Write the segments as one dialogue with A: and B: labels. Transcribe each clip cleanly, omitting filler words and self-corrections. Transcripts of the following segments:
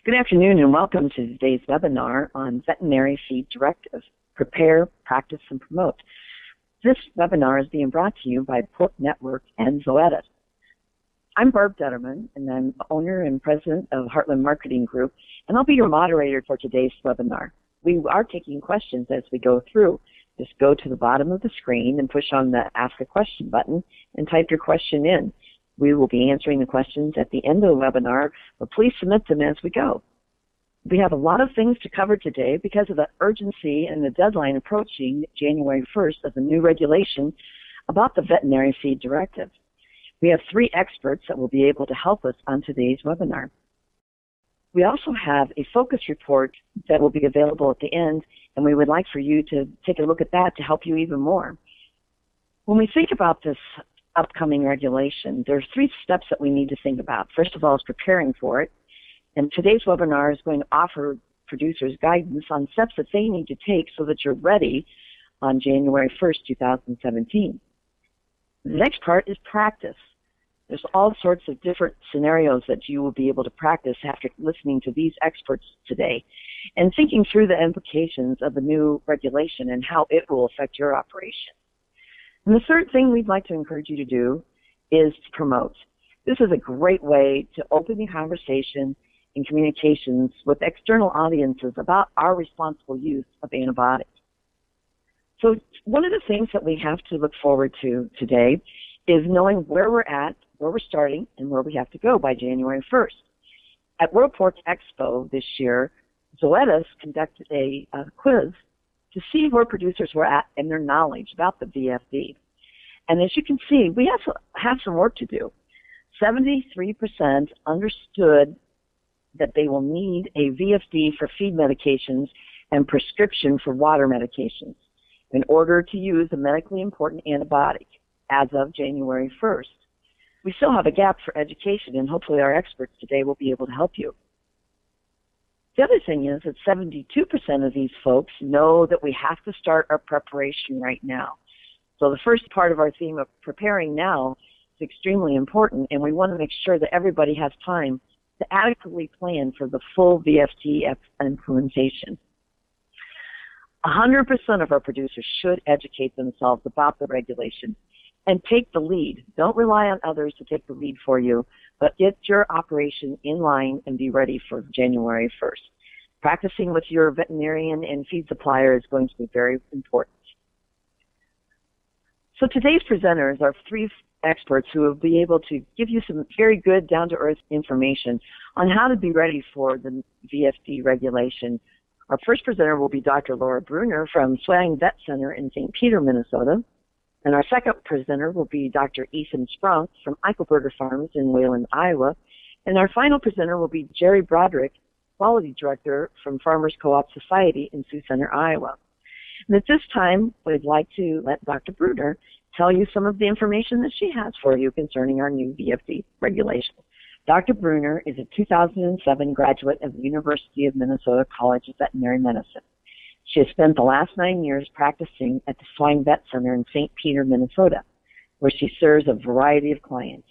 A: Good afternoon and welcome to today's webinar on Veterinary Feed Directive, Prepare, Practice, and Promote. This webinar is being brought to you by Pork Network and Zoetis. I'm Barb Detterman, and I'm owner and president of Heartland Marketing Group, and I'll be your moderator for today's webinar. We are taking questions as we go through. Just go to the bottom of the screen and push on the Ask a Question button and type your question in. We will be answering the questions at the end of the webinar, but please submit them as we go. We have a lot of things to cover today because of the urgency and the deadline approaching January 1st of the new regulation about the Veterinary Feed Directive. We have 3 experts that will be able to help us on today's webinar. We also have a focus report that will be available at the end, and we would like for you to take a look at that to help you even more. When we think about this upcoming regulation, there's 3 steps that we need to think about. First of all is preparing for it, and today's webinar is going to offer producers guidance on steps that they need to take so that you're ready on January 1st, 2017. The next part is practice. There's all sorts of different scenarios that you will be able to practice after listening to these experts today and thinking through the implications of the new regulation and how it will affect your operation. And the third thing we'd like to encourage you to do is to promote. This is a great way to open the conversation and communications with external audiences about our responsible use of antibiotics. So one of the things that we have to look forward to today is knowing where we're at, where we're starting, and where we have to go by January 1st. At World Pork Expo this year, Zoetis conducted a quiz to see where producers were at in their knowledge about the VFD. And as you can see, we have some work to do. 73% understood that they will need a VFD for feed medications and prescription for water medications in order to use a medically important antibiotic as of January 1st. We still have a gap for education, and hopefully our experts today will be able to help you. The other thing is that 72% of these folks know that we have to start our preparation right now. So the first part of our theme of preparing now is extremely important, and we want to make sure that everybody has time to adequately plan for the full VFD implementation. 100% of our producers should educate themselves about the regulation and take the lead. Don't rely on others to take the lead for you, but get your operation in line and be ready for January 1st. Practicing with your veterinarian and feed supplier is going to be very important. So today's presenters are 3 experts who will be able to give you some very good down-to-earth information on how to be ready for the VFD regulation. Our first presenter will be Dr. Laura Bruner from Swine Vet Center in St. Peter, Minnesota. And our second presenter will be Dr. Ethan Sprunk from Eichelberger Farms in Wayland, Iowa. And our final presenter will be Jerry Broderick, Quality Director from Farmers Co-op Society in Sioux Center, Iowa. And at this time, we'd like to let Dr. Bruner tell you some of the information that she has for you concerning our new VFD regulation. Dr. Bruner is a 2007 graduate of the University of Minnesota College of Veterinary Medicine. She has spent the last 9 years practicing at the Swine Vet Center in St. Peter, Minnesota, where she serves a variety of clients.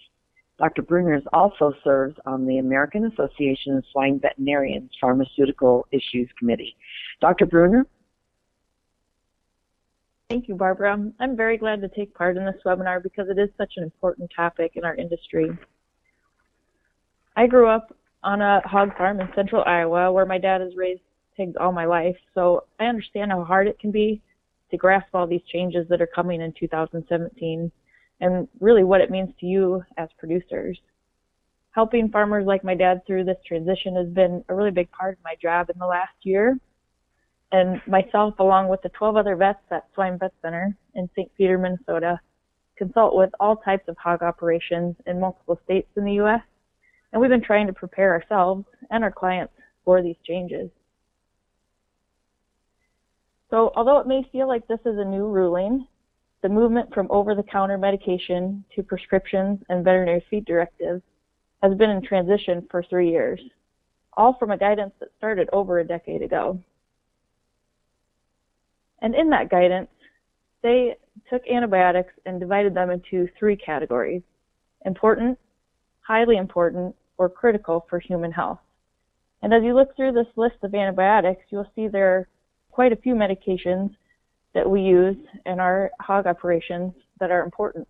A: Dr. Bruner also serves on the American Association of Swine Veterinarians Pharmaceutical Issues Committee. Dr. Bruner?
B: Thank you, Barbara. I'm very glad to take part in this webinar because it is such an important topic in our industry. I grew up on a hog farm in central Iowa where my dad has raised pigs all my life, so I understand how hard it can be to grasp all these changes that are coming in 2017 and really what it means to you as producers. Helping farmers like my dad through this transition has been a really big part of my job in the last year. And myself, along with the 12 other vets at Swine Vet Center in St. Peter, Minnesota, consult with all types of hog operations in multiple states in the U.S., and we've been trying to prepare ourselves and our clients for these changes. So although it may feel like this is a new ruling, the movement from over-the-counter medication to prescriptions and veterinary feed directives has been in transition for 3 years, all from a guidance that started over a decade ago. And in that guidance, they took antibiotics and divided them into 3 categories: important, highly important, or critical for human health. And as you look through this list of antibiotics, you'll see there are quite a few medications that we use in our hog operations that are important.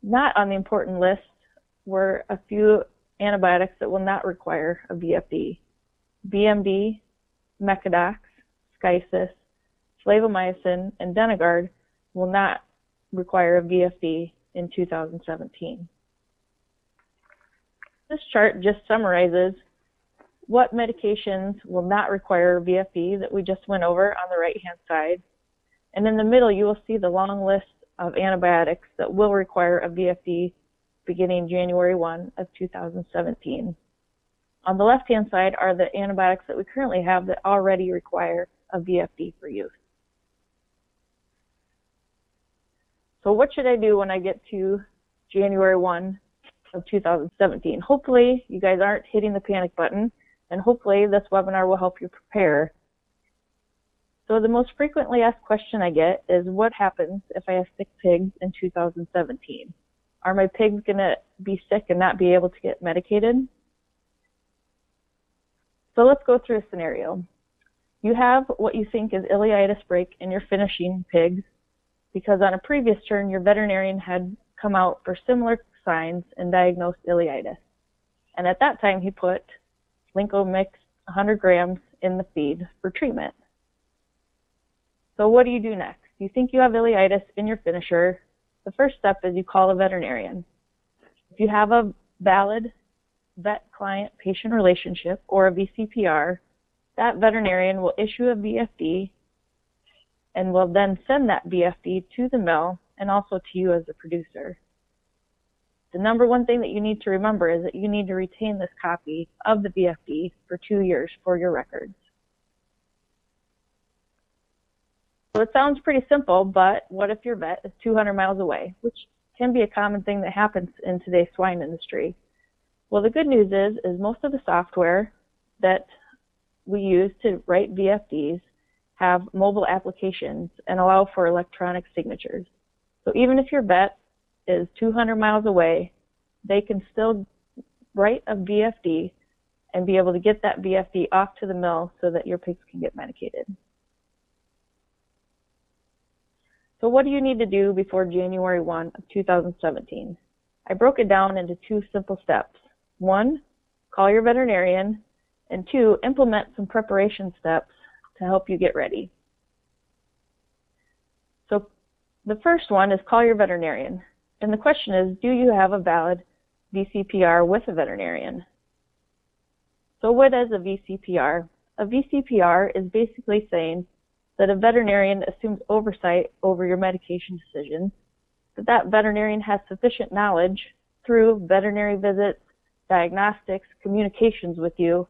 B: Not on the important list were a few antibiotics that will not require a VFD. BMD, Mecadox, Skysis, Flavomycin, and Denagard will not require a VFD in 2017. This chart just summarizes what medications will not require a VFD that we just went over on the right-hand side. And in the middle, you will see the long list of antibiotics that will require a VFD beginning January 1 of 2017. On the left-hand side are the antibiotics that we currently have that already require a VFD for use. So what should I do when I get to January 1 of 2017? Hopefully you guys aren't hitting the panic button, and hopefully this webinar will help you prepare. So the most frequently asked question I get is, what happens if I have sick pigs in 2017? Are my pigs going to be sick and not be able to get medicated? So let's go through a scenario. You have what you think is ileitis break in your finishing pigs because on a previous turn your veterinarian had come out for similar signs and diagnosed ileitis. And at that time he put Linco mix 100 grams in the feed for treatment. So what do you do next? You think you have ileitis in your finisher. The first step is you call a veterinarian. If you have a valid vet-client-patient relationship or a VCPR, that veterinarian will issue a VFD and will then send that VFD to the mill and also to you as a producer. The number one thing that you need to remember is that you need to retain this copy of the VFD for 2 years for your records. So it sounds pretty simple, but what if your vet is 200 miles away, which can be a common thing that happens in today's swine industry. Well, the good news is most of the software that we use to write VFDs have mobile applications and allow for electronic signatures. So even if your vet is 200 miles away, they can still write a VFD and be able to get that VFD off to the mill so that your pigs can get medicated. So what do you need to do before January 1 of 2017? I broke it down into 2 simple steps. 1, call your veterinarian, and 2, implement some preparation steps to help you get ready. So the first one is call your veterinarian. And the question is, do you have a valid VCPR with a veterinarian? So what is a VCPR? A VCPR is basically saying that a veterinarian assumes oversight over your medication decisions, that veterinarian has sufficient knowledge through veterinary visits, diagnostics, communications with you,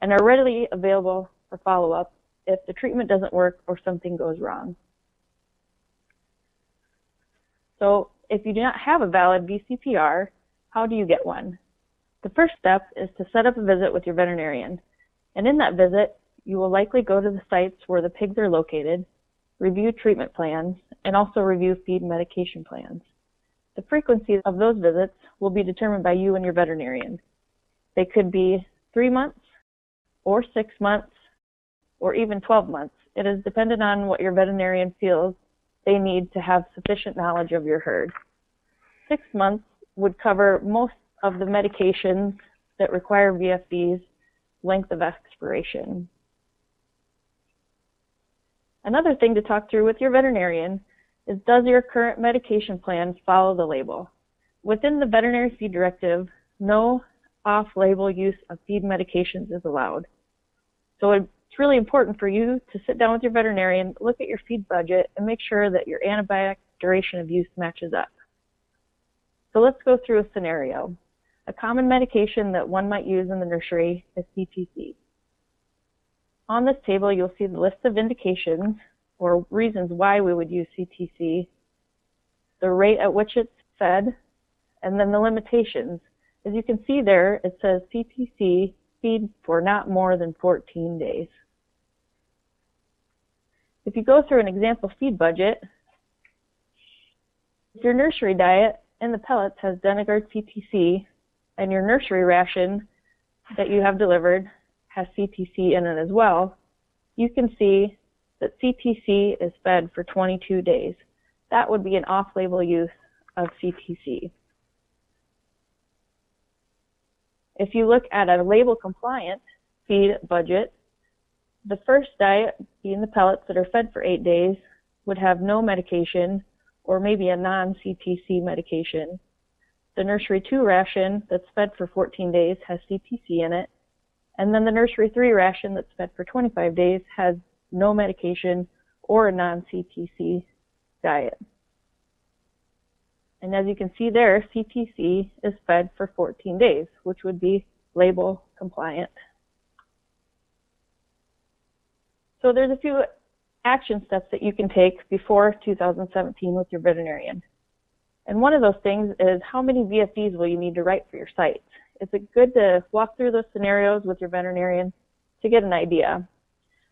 B: and are readily available for follow-up if the treatment doesn't work or something goes wrong. So if you do not have a valid VCPR, how do you get one? The first step is to set up a visit with your veterinarian. And in that visit, you will likely go to the sites where the pigs are located, review treatment plans, and also review feed medication plans. The frequency of those visits will be determined by you and your veterinarian. They could be 3 months, or 6 months, or even 12 months. It is dependent on what your veterinarian feels they need to have sufficient knowledge of your herd. 6 months would cover most of the medications that require VFD's length of expiration. Another thing to talk through with your veterinarian is, does your current medication plan follow the label? Within the Veterinary Feed Directive, no off-label use of feed medications is allowed. So it's really important for you to sit down with your veterinarian, look at your feed budget, and make sure that your antibiotic duration of use matches up. So let's go through a scenario. A common medication that one might use in the nursery is CTC. On this table, you'll see the list of indications or reasons why we would use CTC, the rate at which it's fed, and then the limitations. As you can see there, it says CTC feed for not more than 14 days. If you go through an example feed budget, if your nursery diet in the pellets has Denagard CTC, and your nursery ration that you have delivered has CTC in it as well, you can see that CTC is fed for 22 days. That would be an off-label use of CTC. If you look at a label-compliant feed budget, the first diet, being the pellets that are fed for 8 days, would have no medication or maybe a non-CTC medication. The Nursery 2 ration that's fed for 14 days has CTC in it, and then the Nursery 3 ration that's fed for 25 days has no medication or a non-CTC diet. And as you can see there, CTC is fed for 14 days, which would be label compliant. So there's a few action steps that you can take before 2017 with your veterinarian. And one of those things is how many VFDs will you need to write for your site? It's good to walk through those scenarios with your veterinarian to get an idea.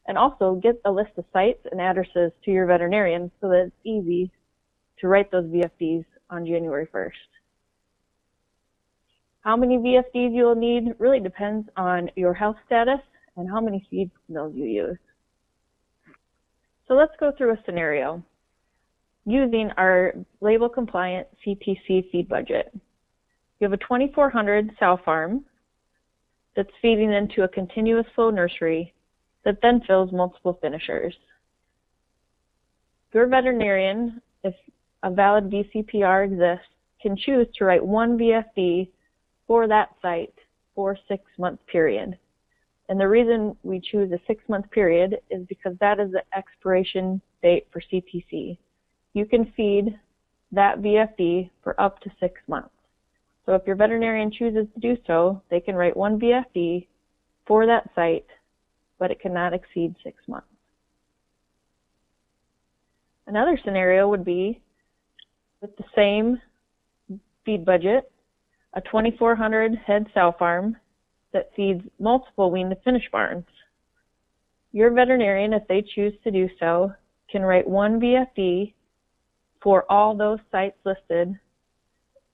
B: And also get a list of sites and addresses to your veterinarian so that it's easy to write those VFDs on January 1st. How many VFDs you'll need really depends on your health status and how many feed mills you use. So let's go through a scenario using our label compliant CTC feed budget. You have a 2,400 sow farm that's feeding into a continuous flow nursery that then fills multiple finishers. Your veterinarian, if a valid VCPR exists, can choose to write one VFD for that site for a 6-month period. And the reason we choose a 6-month period is because that is the expiration date for CTC. You can feed that VFD for up to 6 months. So if your veterinarian chooses to do so, they can write one VFD for that site, but it cannot exceed 6 months. Another scenario would be with the same feed budget, a 2,400 head sow farm that feeds multiple wean to finish barns. Your veterinarian, if they choose to do so, can write one VFD for all those sites listed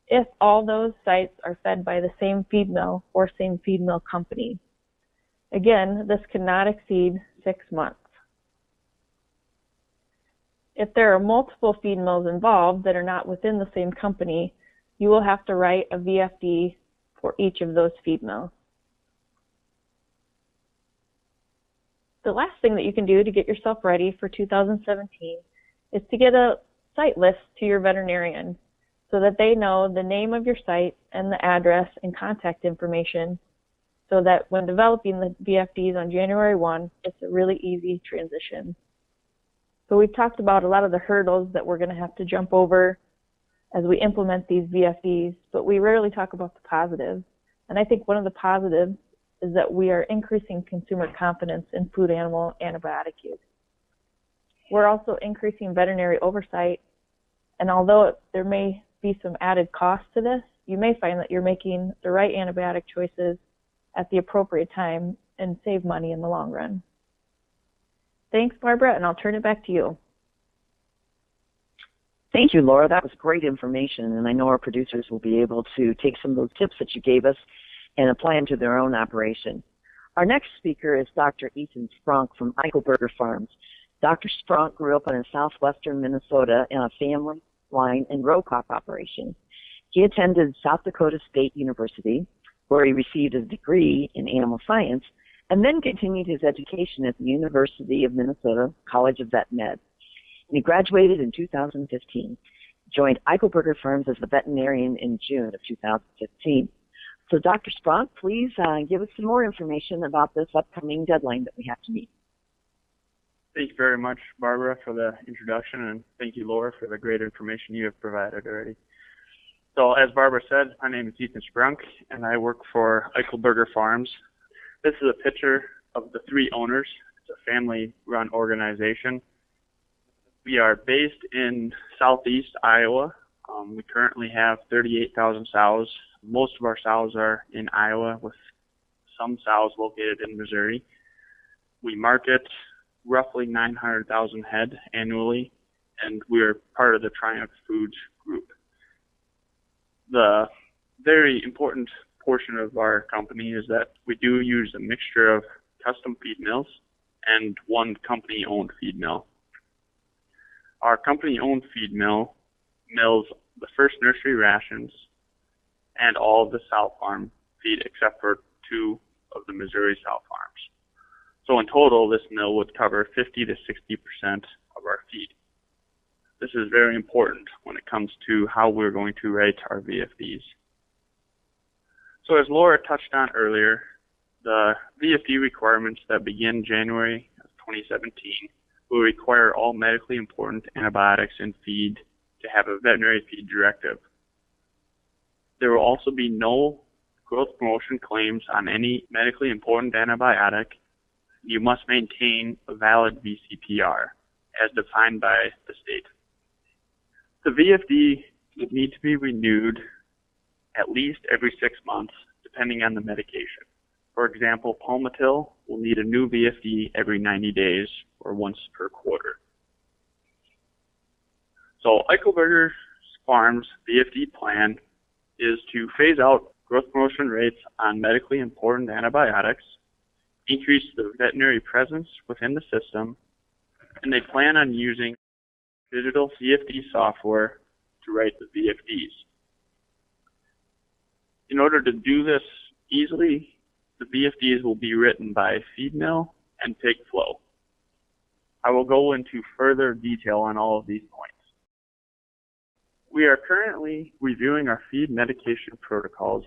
B: if all those sites are fed by the same feed mill or same feed mill company. Again, this cannot exceed 6 months. If there are multiple feed mills involved that are not within the same company, you will have to write a VFD for each of those feed mills. The last thing that you can do to get yourself ready for 2017 is to get a site list to your veterinarian so that they know the name of your site and the address and contact information so that when developing the VFDs on January 1, it's a really easy transition. So we've talked about a lot of the hurdles that we're going to have to jump over as we implement these VFDs, but we rarely talk about the positives. And I think one of the positives is that we are increasing consumer confidence in food animal antibiotic use. We're also increasing veterinary oversight, and although there may be some added cost to this, you may find that you're making the right antibiotic choices at the appropriate time and save money in the long run. Thanks, Barbara, and I'll turn it back to you.
A: Thank you, Laura. That was great information, and I know our producers will be able to take some of those tips that you gave us and apply them to their own operation. Our next speaker is Dr. Ethan Sprunk from Eichelberger Farms. Dr. Sprunk grew up in southwestern Minnesota in a family, swine, and row crop operation. He attended South Dakota State University, where he received a degree in animal science, and then continued his education at the University of Minnesota College of Vet Med. And he graduated in 2015, joined Eichelberger Farms as a veterinarian in June of 2015. So Dr. Sprunk, please give us some more information about this upcoming deadline that we have to meet.
C: Thank you very much, Barbara, for the introduction, and thank you, Laura, for the great information you have provided already. So as Barbara said, my name is Ethan Sprunk, and I work for Eichelberger Farms. This is a picture of the 3 owners. It's a family-run organization. We are based in southeast Iowa. We currently have 38,000 sows. Most of our sows are in Iowa, with some sows located in Missouri. We market roughly 900,000 head annually, and we are part of the Triumph Foods group. The very important portion of our company is that we do use a mixture of custom feed mills and one company-owned feed mill. Our company-owned feed mill mills the first nursery rations and all of the sow farm feed except for 2 of the Missouri sow farms. So in total, this mill would cover 50 to 60% of our feed. This is very important when it comes to how we're going to rate our VFDs. So as Laura touched on earlier, the VFD requirements that begin January of 2017 will require all medically important antibiotics in feed to have a veterinary feed directive. There will also be no growth promotion claims on any medically important antibiotic. You must maintain a valid VCPR as defined by the state. The VFD would need to be renewed at least every 6 months, depending on the medication. For example, Palmitil will need a new VFD every 90 days or once per quarter. So Eichelberger Farms' VFD plan is to phase out growth promotion rates on medically important antibiotics, increase the veterinary presence within the system, and they plan on using digital CFD software to write the VFDs. In order to do this easily, the VFDs will be written by feed mill and pig flow. I will go into further detail on all of these points. We are currently reviewing our feed medication protocols.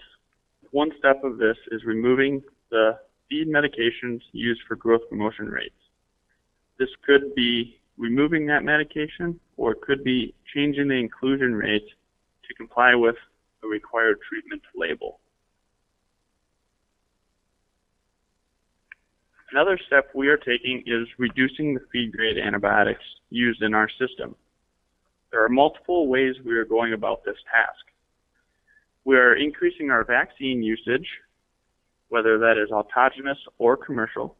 C: One step of this is removing the feed medications used for growth promotion rates. This could be removing that medication, or it could be changing the inclusion rate to comply with the required treatment label. Another step we are taking is reducing the feed-grade antibiotics used in our system. There are multiple ways we are going about this task. We are increasing our vaccine usage, whether that is autogenous or commercial.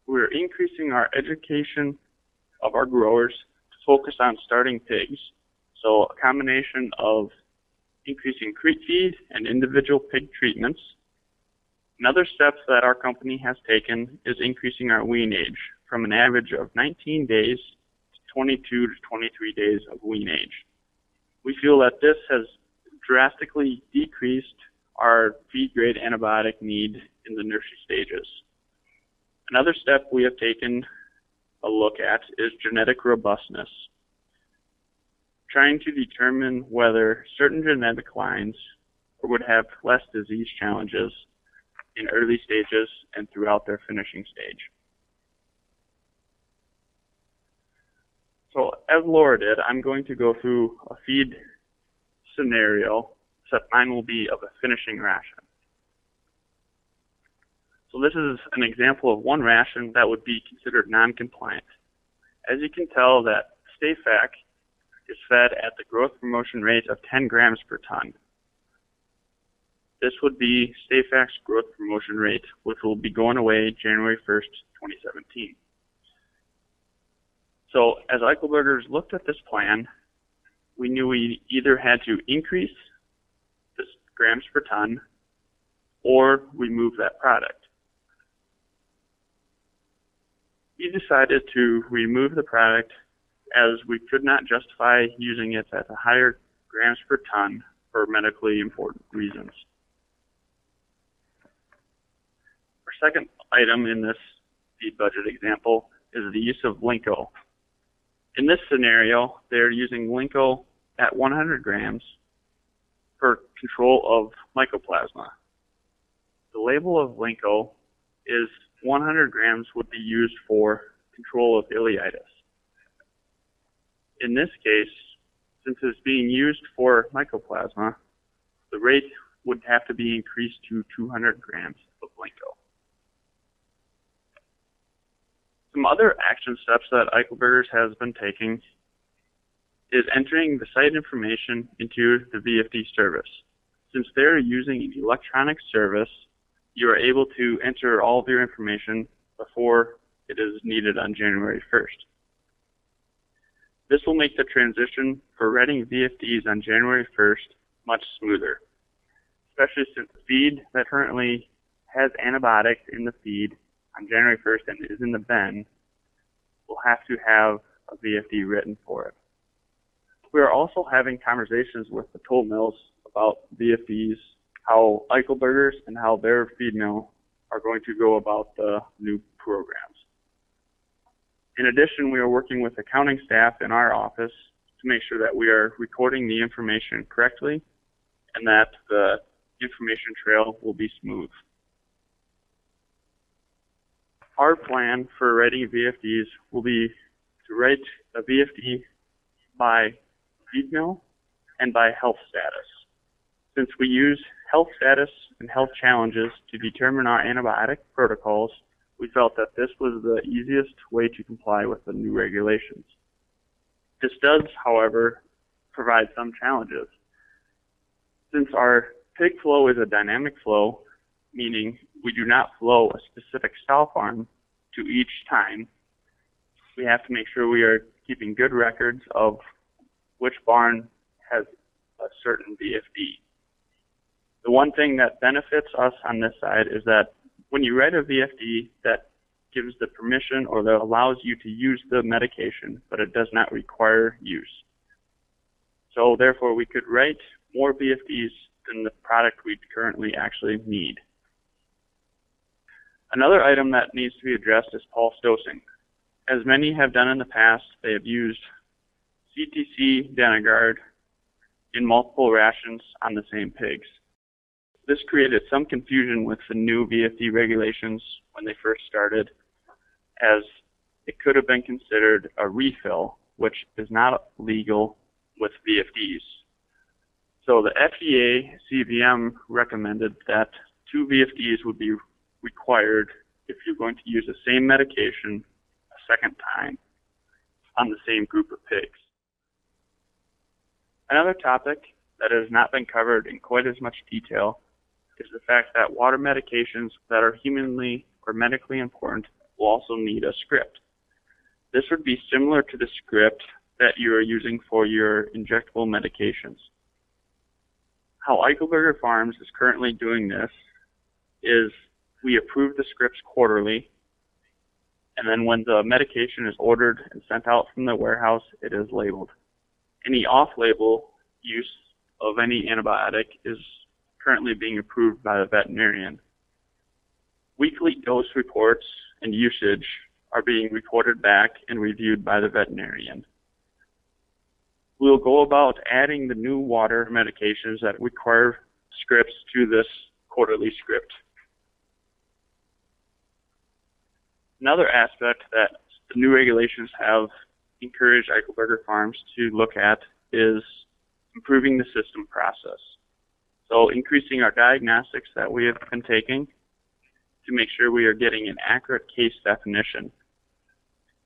C: We are increasing our education of our growers to focus on starting pigs, so a combination of increasing crete feed and individual pig treatments. Another step that our company has taken is increasing our wean age from an average of 19 days to 22 to 23 days of wean age. We feel that this has drastically decreased our feed-grade antibiotic need in the nursery stages. Another step we have taken a look at is genetic robustness, trying to determine whether certain genetic lines would have less disease challenges in early stages and throughout their finishing stage. So as Laura did, I'm going to go through a feed scenario, except mine will be of a finishing ration. So this is an example of one ration that would be considered non-compliant. As you can tell, that Stayfac is fed at the growth promotion rate of 10 grams per ton. This would be Stayfac's growth promotion rate, which will be going away January 1st, 2017. So as Eichelbergers looked at this plan, we knew we either had to increase this grams per ton or remove that product. We decided to remove the product as we could not justify using it at a higher grams per ton for medically important reasons. Our second item in this feed budget example is the use of Linko. In this scenario, they're using Linko at 100 grams for control of mycoplasma. The label of Linko is 100 grams would be used for control of ileitis. In this case, since it's being used for mycoplasma, the rate would have to be increased to 200 grams of Linko. Some other action steps that Eichelbergers has been taking is entering the site information into the VFD service. Since they're using an electronic service, you are able to enter all of your information before it is needed on January 1st. This will make the transition for writing VFDs on January 1st much smoother. especially since the feed that currently has antibiotics in the feed on January 1st and is in the bin will have to have a VFD written for it. We are also having conversations with the toll mills about VFDs, how Eichelberger's and how their feed mill are going to go about the new programs. In addition, we are working with accounting staff in our office to make sure that we are recording the information correctly and that the information trail will be smooth. Our plan for writing VFDs will be to write a VFD by feed mill and by health status. Since we use health status and health challenges to determine our antibiotic protocols, we felt that this was the easiest way to comply with the new regulations. This does, however, provide some challenges. Since our pig flow is a dynamic flow, meaning we do not flow a specific sow farm to each time, we have to make sure we are keeping good records of which barn has a certain VFD. The one thing that benefits us on this side is that when you write a VFD that gives the permission or that allows you to use the medication, but it does not require use. So therefore, we could write more VFDs than the product we currently actually need. Another item that needs to be addressed is pulse dosing. As many have done in the past, they have used CTC Denagard in multiple rations on the same pigs. This created some confusion with the new VFD regulations when they first started, as it could have been considered a refill, which is not legal with VFDs. So the FDA CVM recommended that 2 VFDs would be required if you're going to use the same medication a second time on the same group of pigs. Another topic that has not been covered in quite as much detail is the fact that water medications that are humanly or medically important will also need a script. This would be similar to the script that you are using for your injectable medications. How Eichelberger Farms is currently doing this is we approve the scripts quarterly, and then when the medication is ordered and sent out from the warehouse, it is labeled. Any off-label use of any antibiotic is currently being approved by the veterinarian. Weekly dose reports and usage are being reported back and reviewed by the veterinarian. We'll go about adding the new water medications that require scripts to this quarterly script. Another aspect that the new regulations have encouraged Eichelberger Farms to look at is improving the system process. So increasing our diagnostics that we have been taking to make sure we are getting an accurate case definition.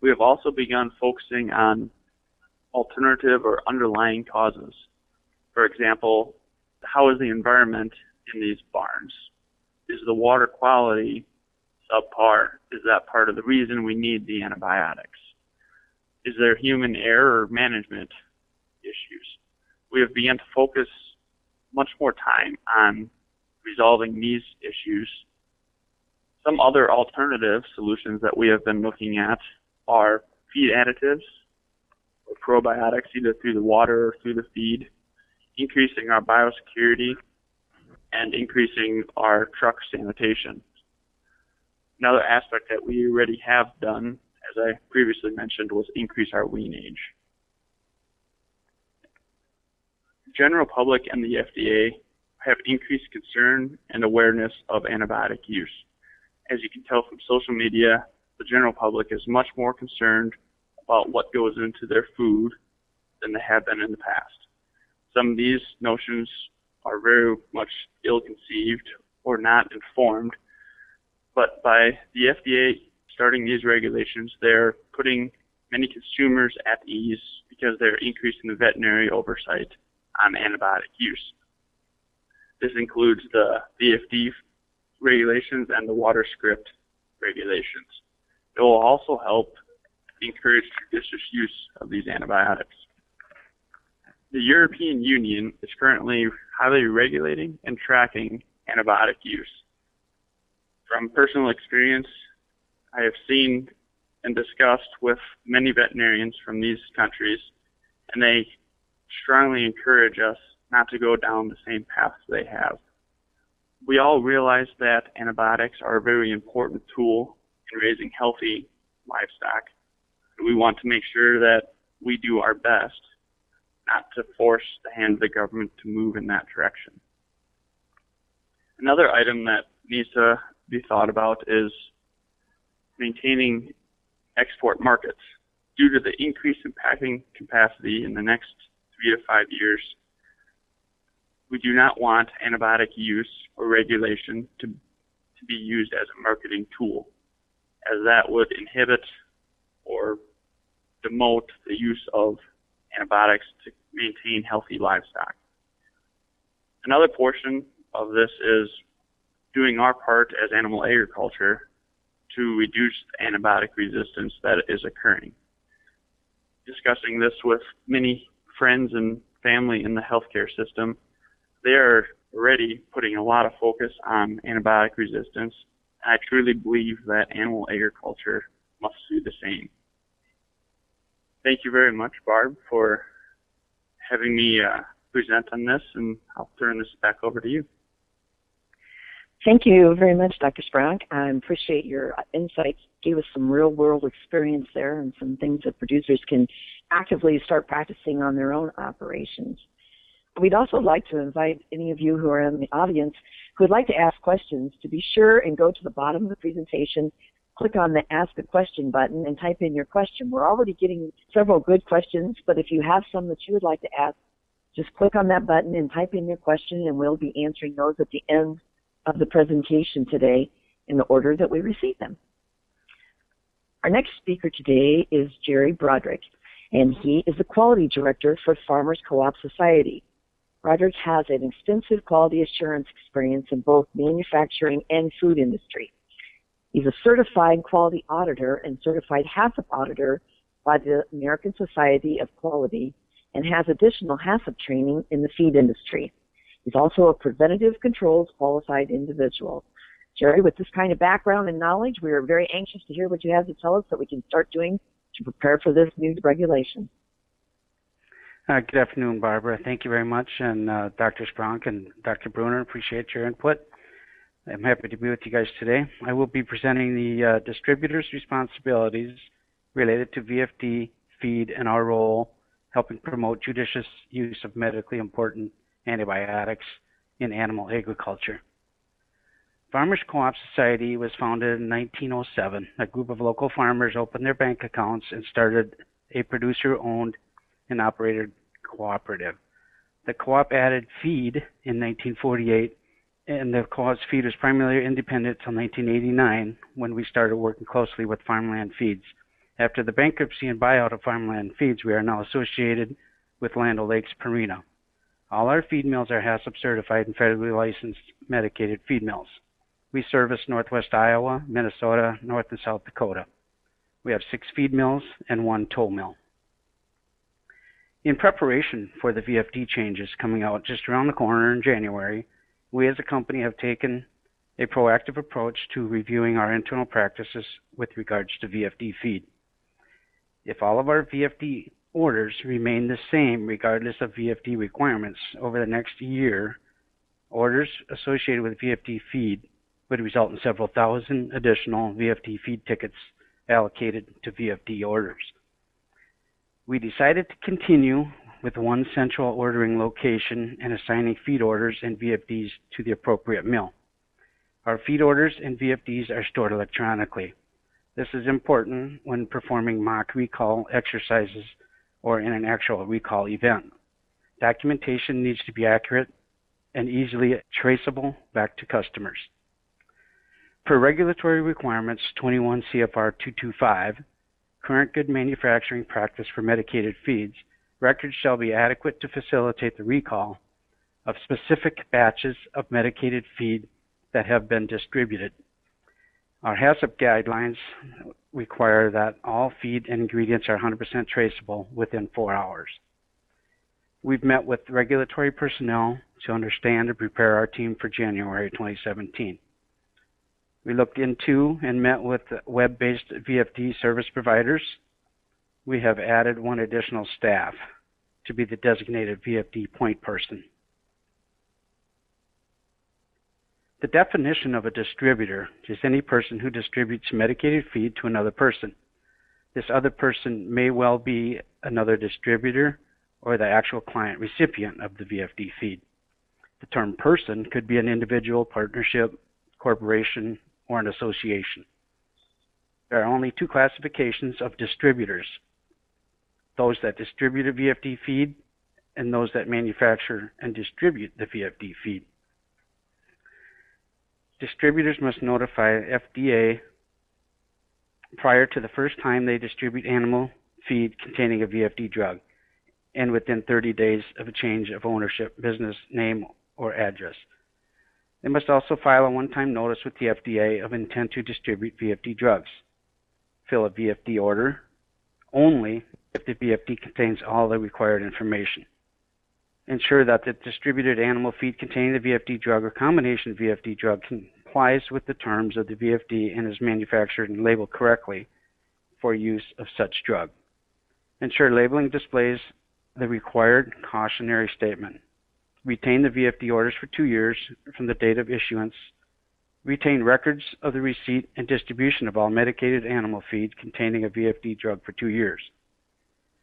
C: We have also begun focusing on alternative or underlying causes. For example, how is the environment in these barns? Is the water quality subpar? Is that part of the reason we need the antibiotics? Is there human error or management issues? We have begun to focus much more time on resolving these issues. Some other alternative solutions that we have been looking at are feed additives or probiotics, either through the water or through the feed, increasing our biosecurity, and increasing our truck sanitation. Another aspect that we already have done, as I previously mentioned, was increase our wean age. The general public and the FDA have increased concern and awareness of antibiotic use. As you can tell from social media, the general public is much more concerned about what goes into their food than they have been in the past. Some of these notions are very much ill-conceived or not informed, but by the FDA starting these regulations, they're putting many consumers at ease because they're increasing the veterinary oversight on antibiotic use. This includes the VFD regulations and the water script regulations. It will also help encourage judicious use of these antibiotics. The European Union is currently highly regulating and tracking antibiotic use. From personal experience, I have seen and discussed with many veterinarians from these countries, and they strongly encourage us not to go down the same path they have. We all realize that antibiotics are a very important tool in raising healthy livestock. We want to make sure that we do our best not to force the hand of the government to move in that direction. Another item that needs to be thought about is maintaining export markets. Due to the increase in packing capacity in the next 3 to 5 years, we do not want antibiotic use or regulation to be used as a marketing tool, as that would inhibit or demote the use of antibiotics to maintain healthy livestock. Another portion of this is doing our part as animal agriculture to reduce the antibiotic resistance that is occurring. Discussing this with many friends and family in the healthcare system, they are already putting a lot of focus on antibiotic resistance. I truly believe that animal agriculture must do the same. Thank you very much, Barb, for having me present on this, and I'll turn this back over to you.
A: Thank you very much, Dr. Spronk. I appreciate your insights. Gave us some real-world experience there and some things that producers can actively start practicing on their own operations. We'd also like to invite any of you who are in the audience who would like to ask questions to be sure and go to the bottom of the presentation, click on the Ask a Question button, and type in your question. We're already getting several good questions, but if you have some that you would like to ask, just click on that button and type in your question, and we'll be answering those at the end of the presentation today in the order that we receive them. Our next speaker today is Jerry Broderick, and he is the Quality Director for Farmers Co-op Society. Broderick has an extensive quality assurance experience in both manufacturing and food industry. He's a certified quality auditor and certified HACCP auditor by the American Society of Quality and has additional HACCP training in the feed industry. He's also a preventative controls qualified individual. Jerry, with this kind of background and knowledge, we are very anxious to hear what you have to tell us so we can start doing to prepare for this new regulation.
D: Good afternoon, Barbara. Thank you very much, and Dr. Spronk and Dr. Bruner, appreciate your input. I'm happy to be with you guys today. I will be presenting the distributor's responsibilities related to VFD, feed, and our role helping promote judicious use of medically important antibiotics in animal agriculture. Farmers Co-op Society was founded in 1907. A group of local farmers opened their bank accounts and started a producer-owned and operated cooperative. The co-op added feed in 1948, and the co-op's feed was primarily independent until 1989 when we started working closely with Farmland Feeds. After the bankruptcy and buyout of Farmland Feeds, we are now associated with Land O'Lakes Purina. All our feed mills are HACCP certified and federally licensed medicated feed mills. We service Northwest Iowa, Minnesota, North and South Dakota. We have 6 feed mills and 1 toll mill. In preparation for the VFD changes coming out just around the corner in January, we as a company have taken a proactive approach to reviewing our internal practices with regards to VFD feed. If all of our VFD orders remain the same regardless of VFD requirements over the next year, orders associated with VFD feed would result in several thousand additional VFD feed tickets allocated to VFD orders. We decided to continue with one central ordering location and assigning feed orders and VFDs to the appropriate mill. Our feed orders and VFDs are stored electronically. This is important when performing mock recall exercises or in an actual recall event. Documentation needs to be accurate and easily traceable back to customers. Per regulatory requirements 21 CFR 225, current good manufacturing practice for medicated feeds, records shall be adequate to facilitate the recall of specific batches of medicated feed that have been distributed. Our HACCP guidelines require that all feed and ingredients are 100% traceable within 4 hours. We've met with regulatory personnel to understand and prepare our team for January 2017. We looked into and met with web-based VFD service providers. We have added one additional staff to be the designated VFD point person. The definition of a distributor is any person who distributes medicated feed to another person. This other person may well be another distributor or the actual client recipient of the VFD feed. The term person could be an individual, partnership, corporation, or an association. There are only two classifications of distributors: those that distribute a VFD feed and those that manufacture and distribute the VFD feed. Distributors must notify FDA prior to the first time they distribute animal feed containing a VFD drug and within 30 days of a change of ownership, business name, or address. They must also file a one-time notice with the FDA of intent to distribute VFD drugs. Fill a VFD order only if the VFD contains all the required information. Ensure that the distributed animal feed containing the VFD drug or combination VFD drug complies with the terms of the VFD and is manufactured and labeled correctly for use of such drug. Ensure labeling displays the required cautionary statement. Retain the VFD orders for 2 years from the date of issuance. Retain records of the receipt and distribution of all medicated animal feed containing a VFD drug for 2 years.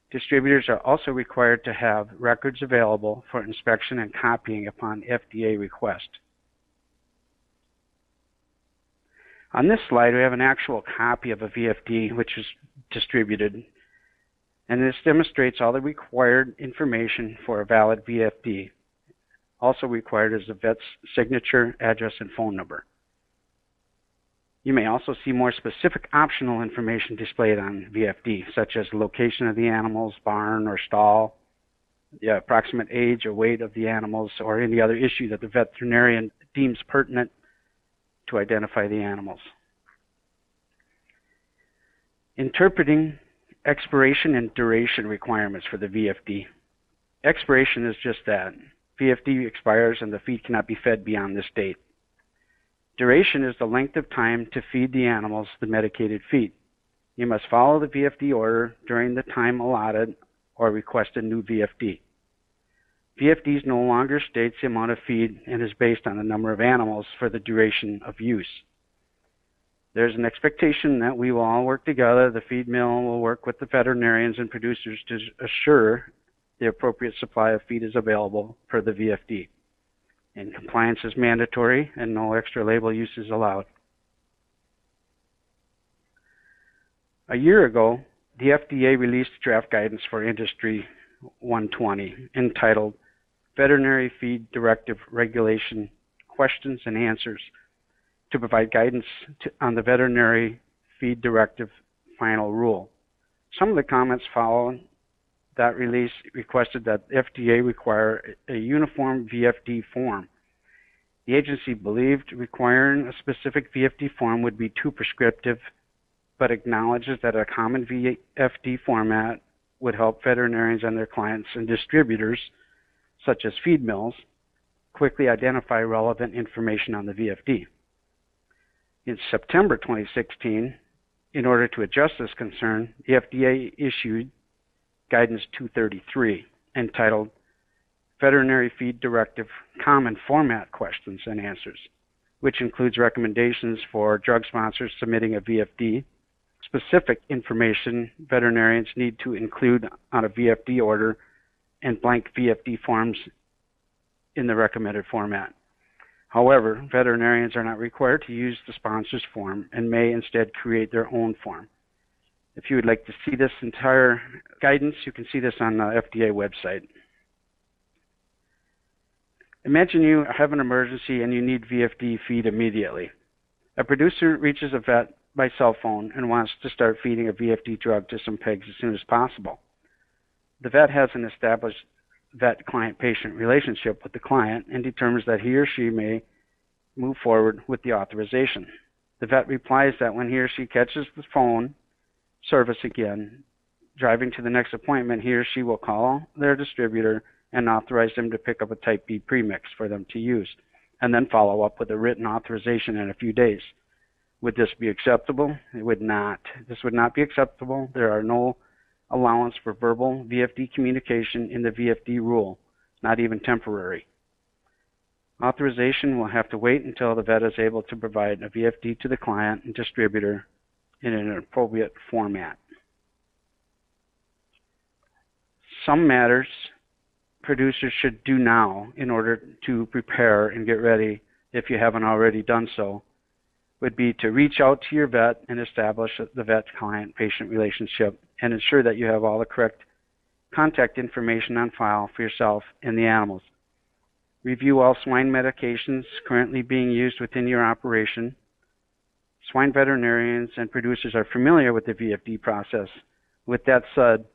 D: Distributors are also required to have records available for inspection and copying upon FDA request. On this slide, we have an actual copy of a VFD which was distributed, and this demonstrates all the required information for a valid VFD. Also required is the vet's signature, address, and phone number. You may also see more specific optional information displayed on VFD, such as the location of the animals, barn or stall, the approximate age or weight of the animals, or any other issue that the veterinarian deems pertinent to identify the animals. Interpreting expiration and duration requirements for the VFD. Expiration is just that. VFD expires and the feed cannot be fed beyond this date. Duration is the length of time to feed the animals the medicated feed. You must follow the VFD order during the time allotted or request a new VFD. VFDs no longer states the amount of feed and is based on the number of animals for the duration of use. There's an expectation that we will all work together. The feed mill will work with the veterinarians and producers to assure the appropriate supply of feed is available per the VFD. And compliance is mandatory and no extra label use is allowed. A year ago, the FDA released draft guidance for Industry 120 entitled Veterinary Feed Directive Regulation Questions and Answers to provide guidance on the Veterinary Feed Directive final rule. Some of the comments following that release requested that FDA require a uniform VFD form. The agency believed requiring a specific VFD form would be too prescriptive, but acknowledges that a common VFD format would help veterinarians and their clients and distributors, such as feed mills, quickly identify relevant information on the VFD. In September 2016, in order to address this concern, the FDA issued Guidance 233, entitled Veterinary Feed Directive Common Format Questions and Answers, which includes recommendations for drug sponsors submitting a VFD, specific information veterinarians need to include on a VFD order, and blank VFD forms in the recommended format. However, veterinarians are not required to use the sponsor's form and may instead create their own form. If you would like to see this entire guidance, you can see this on the FDA website. Imagine you have an emergency and you need VFD feed immediately. A producer reaches a vet by cell phone and wants to start feeding a VFD drug to some pigs as soon as possible. The vet has an established vet-client-patient relationship with the client and determines that he or she may move forward with the authorization. The vet replies that when he or she catches the phone service again, driving to the next appointment, he or she will call their distributor and authorize them to pick up a Type B premix for them to use, and then follow up with a written authorization in a few days. Would this be acceptable? It would not. This would not be acceptable. There are no allowance for verbal VFD communication in the VFD rule, not even temporary. Authorization will have to wait until the vet is able to provide a VFD to the client and distributor in an appropriate format. Some matters producers should do now in order to prepare and get ready, if you haven't already done so, would be to reach out to your vet and establish the vet-client-patient relationship and ensure that you have all the correct contact information on file for yourself and the animals. Review all swine medications currently being used within your operation. Swine veterinarians and producers are familiar with the VFD process. With that said,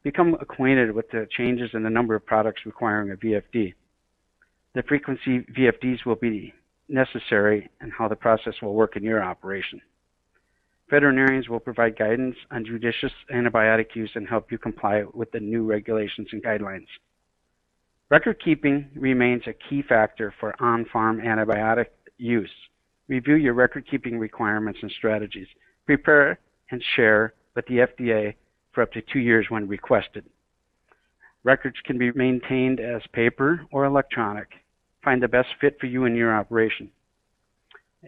D: become acquainted with the changes in the number of products requiring a VFD. The frequency VFDs will be necessary and how the process will work in your operation. Veterinarians will provide guidance on judicious antibiotic use and help you comply with the new regulations and guidelines. Record keeping remains a key factor for on-farm antibiotic use. Review your record keeping requirements and strategies. Prepare and share with the FDA for up to 2 years when requested. Records can be maintained as paper or electronic. Find the best fit for you and your operation.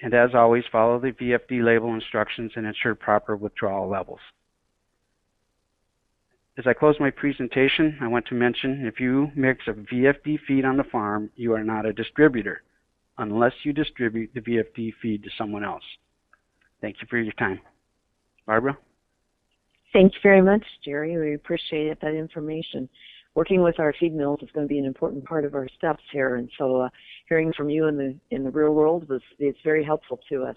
D: And as always, follow the VFD label instructions and ensure proper withdrawal levels. As I close my presentation, I want to mention if you mix a VFD feed on the farm, you are not a distributor unless you distribute the VFD feed to someone else. Thank you for your time. Barbara?
A: Thank you very much, Jerry. We appreciate that information. Working with our feed mills is going to be an important part of our steps here, and so hearing from you in the real world it's very helpful to us.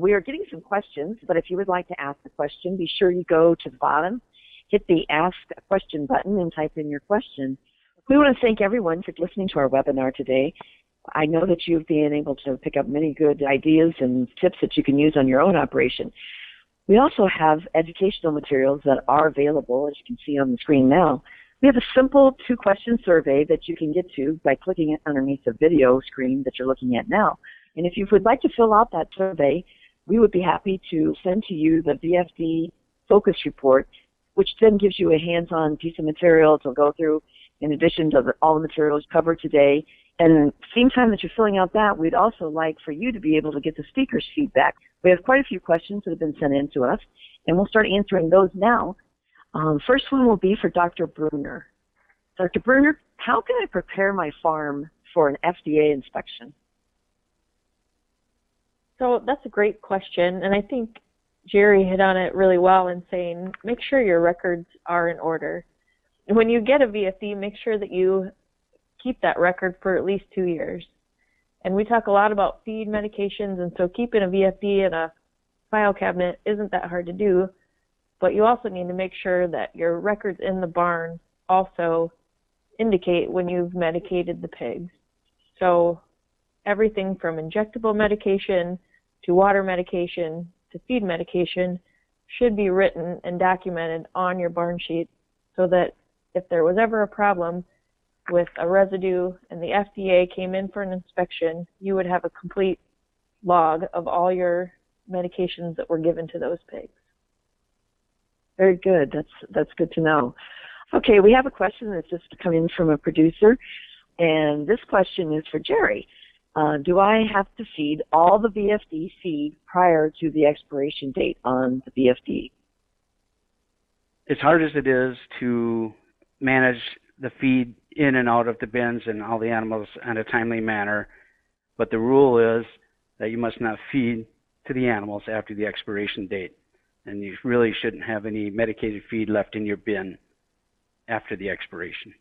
A: We are getting some questions, but if you would like to ask a question, be sure you go to the bottom, hit the Ask a Question button, and type in your question. We want to thank everyone for listening to our webinar today. I know that you've been able to pick up many good ideas and tips that you can use on your own operation. We also have educational materials that are available, as you can see on the screen now. We have a simple 2-question survey that you can get to by clicking underneath the video screen that you're looking at now. And if you would like to fill out that survey, we would be happy to send to you the VFD focus report, which then gives you a hands-on piece of material to go through in addition to all the materials covered today. And at the same time that you're filling out that, we'd also like for you to be able to get the speaker's feedback. We have quite a few questions that have been sent in to us, and we'll start answering those now. First one will be for Dr. Bruner. Dr. Bruner, how can I prepare my farm for an FDA inspection?
B: So that's a great question, and I think Jerry hit on it really well in saying make sure your records are in order. When you get a VFD, make sure that you keep that record for at least 2 years. And we talk a lot about feed medications, and so keeping a VFD in a file cabinet isn't that hard to do, but you also need to make sure that your records in the barn also indicate when you've medicated the pigs. So everything from injectable medication to water medication to feed medication should be written and documented on your barn sheet so that if there was ever a problem with a residue and the FDA came in for an inspection, you would have a complete log of all your medications that were given to those pigs.
A: Very good. That's good to know. Okay, we have a question that's just come in from a producer, and this question is for Jerry. Do I have to feed all the VFD feed prior to the expiration date on the VFD?
D: As hard as it is to manage the feed in and out of the bins and all the animals in a timely manner, but the rule is that you must not feed to the animals after the expiration date, and you really shouldn't have any medicated feed left in your bin after the expiration.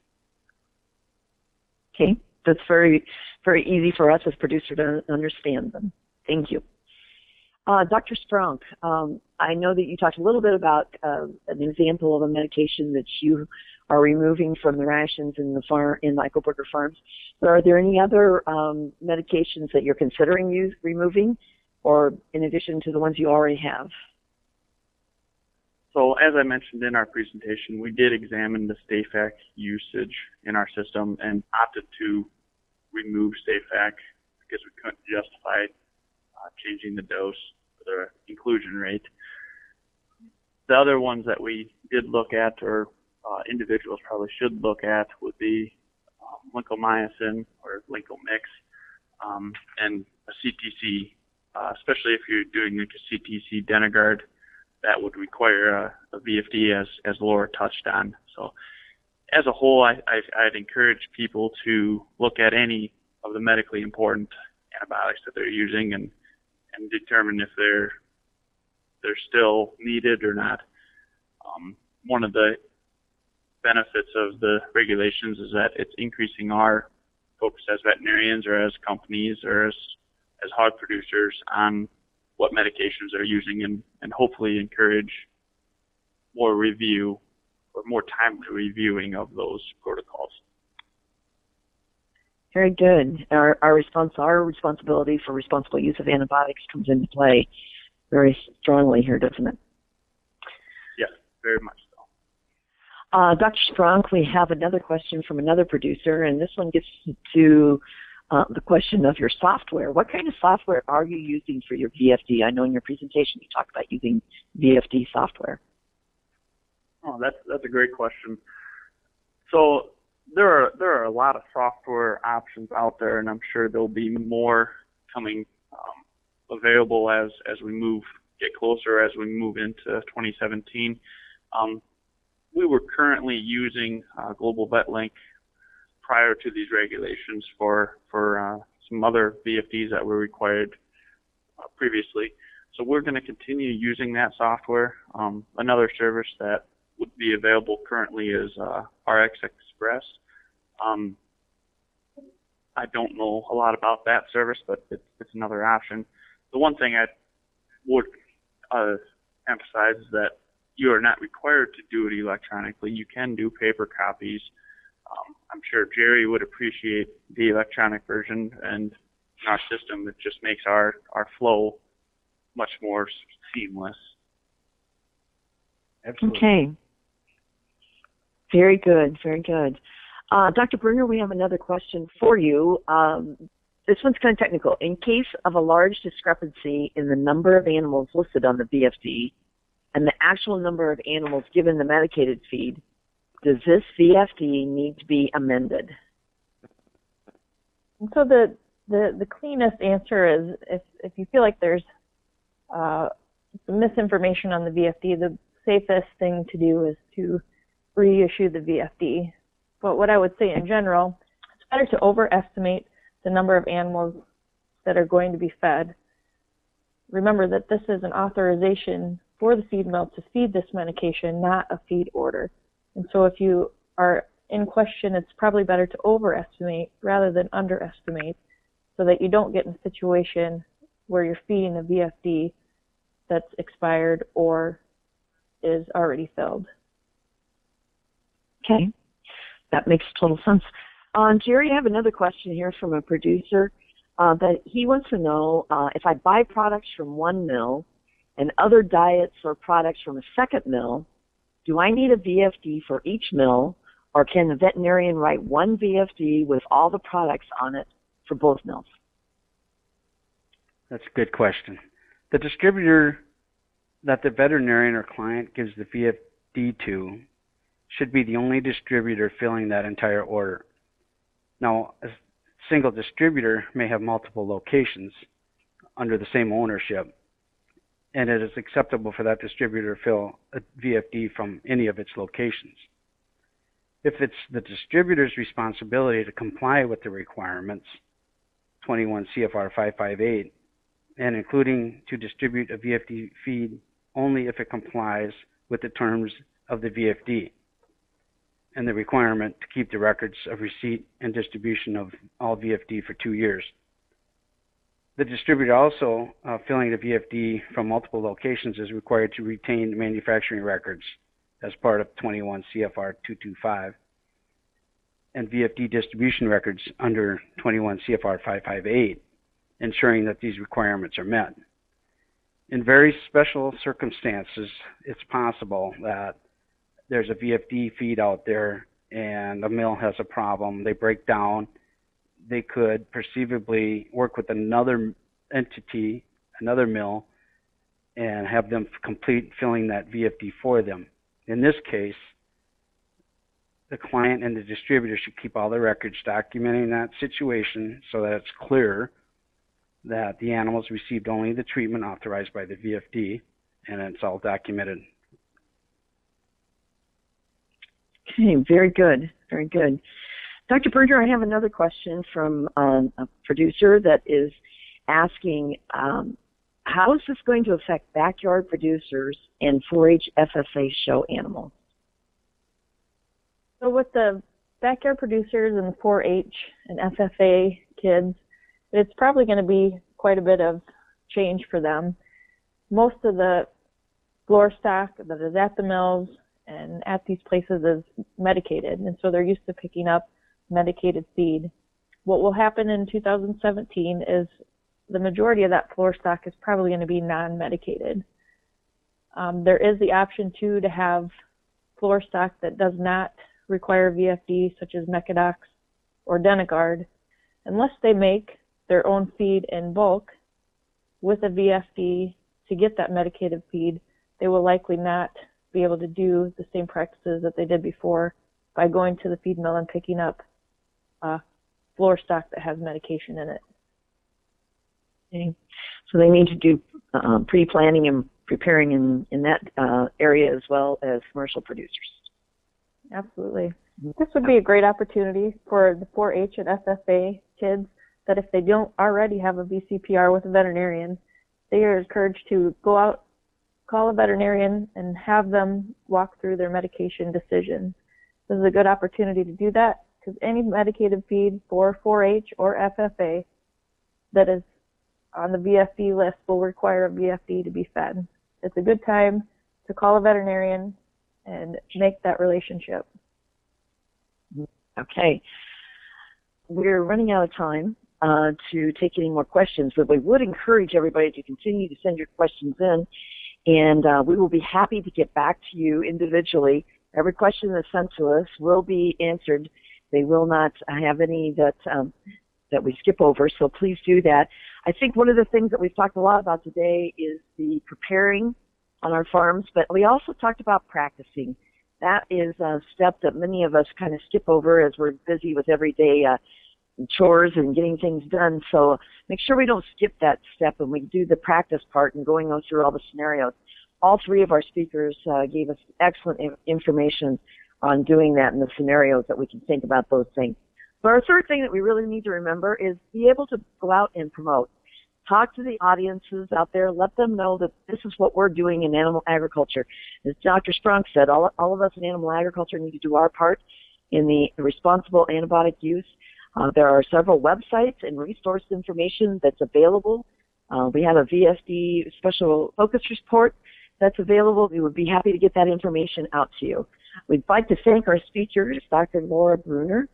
A: Okay, that's very, very easy for us as producers to understand them. Thank you. Dr. Strunk, I know that you talked a little bit about an example of a medication that you are removing from the rations in the farm in Michael Burger Farms. But are there any other medications that you're considering removing, or in addition to the ones you already have?
C: So as I mentioned in our presentation, we did examine the Stayfac usage in our system and opted to remove Stayfac because we couldn't justify changing the dose or the inclusion rate. The other ones that we did look at, or individuals probably should look at, would be lincomycin or lincomix, and a CTC, especially if you're doing like a CTC Denagard, that would require a VFD, as Laura touched on. So as a whole, I'd encourage people to look at any of the medically important antibiotics that they're using and determine if they're still needed or not. One of the benefits of the regulations is that it's increasing our focus as veterinarians or as companies or as hog producers on what medications they're using, and hopefully encourage more review or more timely reviewing of those protocols.
A: Very good. Our responsibility for responsible use of antibiotics comes into play very strongly here, doesn't it?
C: Yes, very much so.
A: Dr. Spronk, we have another question from another producer, and this one gets to the question of your software. What kind of software are you using for your VFD? I know in your presentation you talked about using VFD software.
C: Oh, that's a great question. So there are a lot of software options out there, and I'm sure there'll be more coming available as we get closer, as we move into 2017. We were currently using Global Vet Link prior to these regulations for some other VFDs that were required previously. So we're going to continue using that software. Another service that would be available currently is RX Express. I don't know a lot about that service, but it's another option. The one thing I would emphasize is that you are not required to do it electronically. You can do paper copies. I'm sure Jerry would appreciate the electronic version, and in our system, it just makes our flow much more seamless.
D: Absolutely.
A: Okay. Very good, very good. Dr. Bruner, we have another question for you. This one's kind of technical. In case of a large discrepancy in the number of animals listed on the VFD and the actual number of animals given the medicated feed, does this VFD need to be amended?
B: And so the cleanest answer is if you feel like there's some misinformation on the VFD, the safest thing to do is to reissue the VFD. But what I would say in general, it's better to overestimate the number of animals that are going to be fed. Remember that this is an authorization for the feed mill to feed this medication, not a feed order. And so if you are in question, it's probably better to overestimate rather than underestimate so that you don't get in a situation where you're feeding a VFD that's expired or is already filled.
A: Okay, that makes total sense. Jerry, I have another question here from a producer that he wants to know if I buy products from one mill and other diets or products from a second mill, do I need a VFD for each mill, or can the veterinarian write one VFD with all the products on it for both mills?
D: That's a good question. The distributor that the veterinarian or client gives the VFD to should be the only distributor filling that entire order. Now, a single distributor may have multiple locations under the same ownership, and it is acceptable for that distributor to fill a VFD from any of its locations. If it's the distributor's responsibility to comply with the requirements, 21 CFR 558, and including to distribute a VFD feed only if it complies with the terms of the VFD, and the requirement to keep the records of receipt and distribution of all VFD for 2 years. The distributor also filling the VFD from multiple locations is required to retain manufacturing records as part of 21 CFR 225 and VFD distribution records under 21 CFR 558, ensuring that these requirements are met. in very special circumstances, it's possible that there's a VFD feed out there and a mill has a problem. They break down. They could perceivably work with another entity, another mill, and have them complete filling that VFD for them. In this case, the client and the distributor should keep all the records documenting that situation so that it's clear that the animals received only the treatment authorized by the VFD, and it's all documented.
A: Okay, very good, very good. Dr. Bruner, I have another question from a producer that is asking, how is this going to affect backyard producers and 4-H FFA show animals?
B: So with the backyard producers and the 4-H and FFA kids, it's probably going to be quite a bit of change for them. Most of the floor stock that is at the mills and at these places is medicated, and so they're used to picking up medicated feed. What will happen in 2017 is the majority of that floor stock is probably going to be non-medicated. There is the option too to have floor stock that does not require VFD, such as Mecadox or Denigard, unless they make their own feed in bulk with a VFD to get that medicated feed. They will likely not be able to do the same practices that they did before by going to the feed mill and picking up floor stock that has medication in it.
A: Okay. So they need to do pre-planning and preparing in that area as well as commercial producers.
B: Absolutely. This would be a great opportunity for the 4-H and FFA kids that if they don't already have a VCPR with a veterinarian, they are encouraged to go out, call a veterinarian, and have them walk through their medication decisions. This is a good opportunity to do that because any medicated feed for 4-H or FFA that is on the VFD list will require a VFD to be fed. It's a good time to call a veterinarian and make that relationship.
A: Okay. We're running out of time to take any more questions, but we would encourage everybody to continue to send your questions in, and we will be happy to get back to you individually. Every question that's sent to us will be answered. They will not have any that we skip over, so please do that. I think one of the things that we've talked a lot about today is the preparing on our farms, but we also talked about practicing. That is a step that many of us kind of skip over as we're busy with everyday chores and getting things done. So make sure we don't skip that step and we do the practice part and going through all the scenarios. All three of our speakers gave us excellent information on doing that in the scenarios that we can think about those things. But our third thing that we really need to remember is be able to go out and promote. Talk to the audiences out there. Let them know that this is what we're doing in animal agriculture. As Dr. Sprunk said, all of us in animal agriculture need to do our part in the responsible antibiotic use. There are several websites and resource information that's available. We have a VSD special focus report that's available. We would be happy to get that information out to you. We'd like to thank our speakers, Dr. Laura Bruner,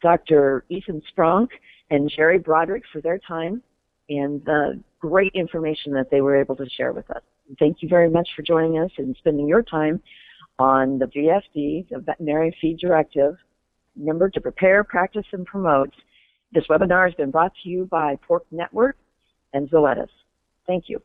A: Dr. Ethan Sprunk, and Jerry Broderick for their time and the great information that they were able to share with us. Thank you very much for joining us and spending your time on the VFD, the Veterinary Feed Directive. Remember to prepare, practice, and promote. This webinar has been brought to you by Pork Network and Zoetis. Thank you.